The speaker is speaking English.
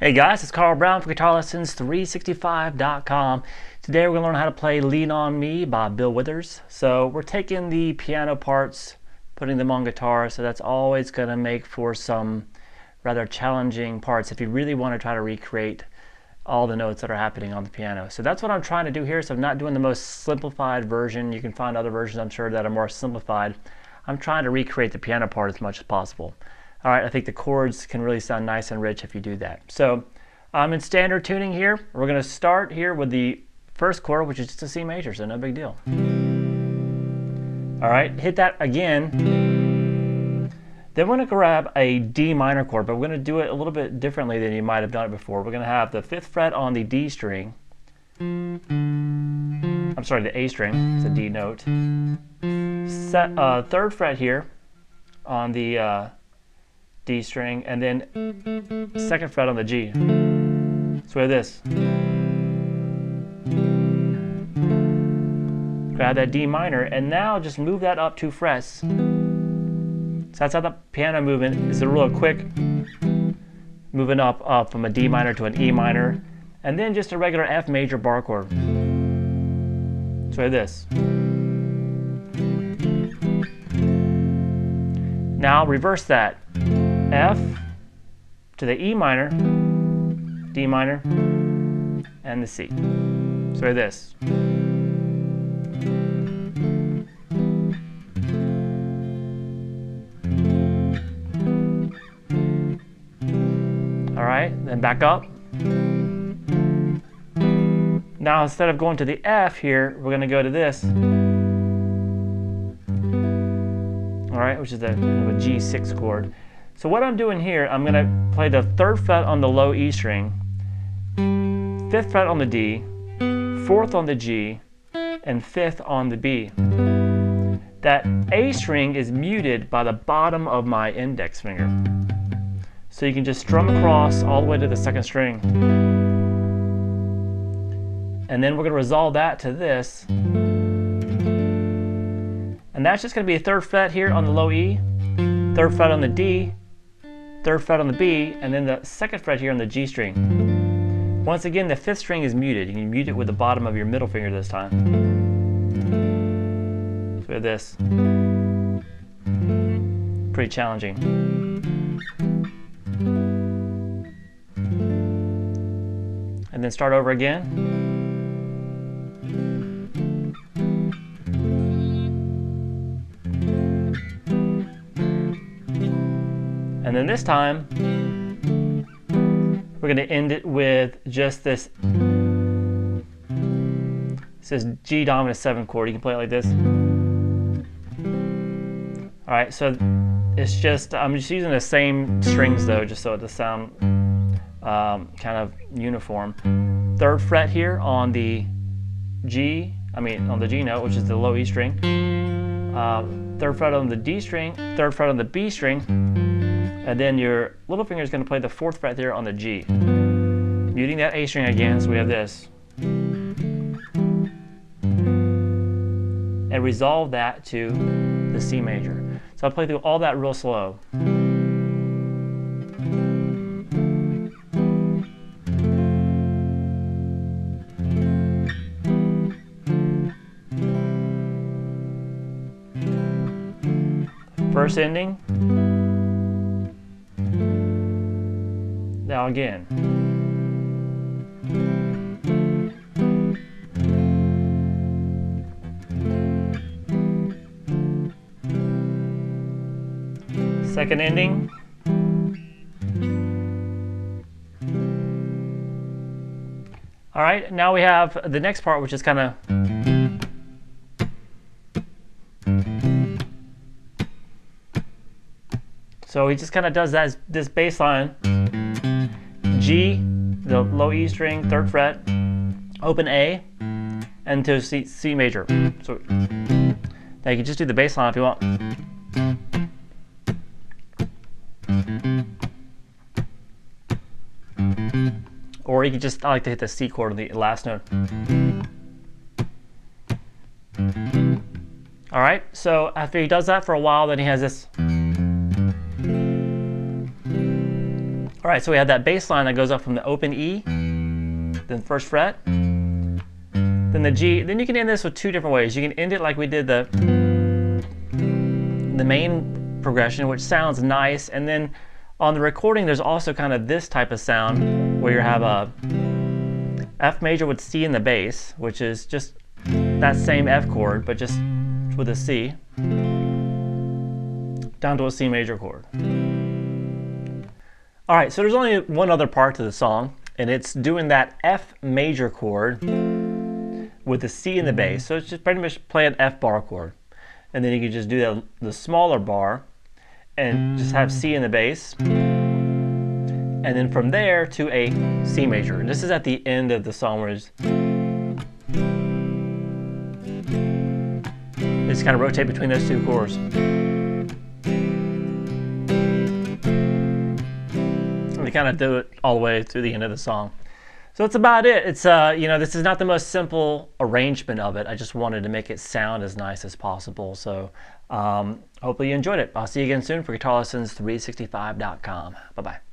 Hey guys, it's Carl Brown for GuitarLessons365.com. Today we're going to learn how to play Lean On Me by Bill Withers. So we're taking the piano parts, putting them on guitar, so that's always going to make for some rather challenging parts if you really want to try to recreate all the notes that are happening on the piano. So that's what I'm trying to do here. So I'm not doing the most simplified version. You can find other versions, I'm sure, that are more simplified. I'm trying to recreate the piano part as much as possible. All right, I think the chords can really sound nice and rich if you do that. So I'm in standard tuning here. We're going to start here with the first chord, which is just a C major, so no big deal. All right, hit that again. Then we're going to grab a D minor chord, but we're going to do it a little bit differently than you might have done it before. We're going to have the 5th fret on the D string. I'm sorry, the A string. It's a D note. 3rd fret here on the D string, and then 2nd fret on the G. So we have this. Grab that D minor, and now just move that up 2 frets. So that's how the piano movement is. A real quick moving up from a D minor to an E minor, and then just a regular F major bar chord. So we have this. Now reverse that. F to the E minor, D minor, and the C. So this. All right, then back up. Now instead of going to the F here, we're going to go to this. All right, which is a G6 chord. So what I'm doing here, I'm going to play the 3rd fret on the low E string, 5th fret on the D, 4th on the G, and 5th on the B. That A string is muted by the bottom of my index finger. So you can just strum across all the way to the 2nd string. And then we're going to resolve that to this. And that's just going to be a 3rd fret here on the low E, 3rd fret on the D, 3rd fret on the B, and then the 2nd fret here on the G string. Once again, the 5th string is muted. You can mute it with the bottom of your middle finger this time. So we have this. Pretty challenging. And then start over again. And then this time, we're going to end it with just this. It says G dominant 7 chord. You can play it like this. All right, so it's just, I'm just using the same strings though, just so it does sound kind of uniform. 3rd fret here on the on the G note, which is the low E string. 3rd fret on the D string, 3rd fret on the B string. And then your little finger is going to play the 4th fret there on the G. Muting that A string again, so we have this. And resolve that to the C major. So I'll play through all that real slow. First ending. Now again. Second ending. All right, now we have the next part, which is kind of so he just kind of does this bass line. G, the low E string, 3rd fret, open A, and to C major. So now you can just do the bass line if you want. Or you can just, I like to hit the C chord on the last note. All right, so after he does that for a while, then he has this. All right, so we have that bass line that goes up from the open E, then first fret, then the G. Then you can end this with two different ways. You can end it like we did the main progression, which sounds nice, and then on the recording there's also kind of this type of sound where you have a F major with C in the bass, which is just that same F chord, but just with a C, down to a C major chord. All right, so there's only one other part to the song, and it's doing that F major chord with the C in the bass. So it's just pretty much play an F bar chord. And then you can just do the smaller bar and just have C in the bass. And then from there to a C major. And this is at the end of the song where it's kind of rotate between those two chords. We kind of do it all the way through the end of the song. So that's about it. It's this is not the most simple arrangement of it. I just wanted to make it sound as nice as possible. So hopefully you enjoyed it. I'll see you again soon for GuitarLessons365.com. Bye-bye.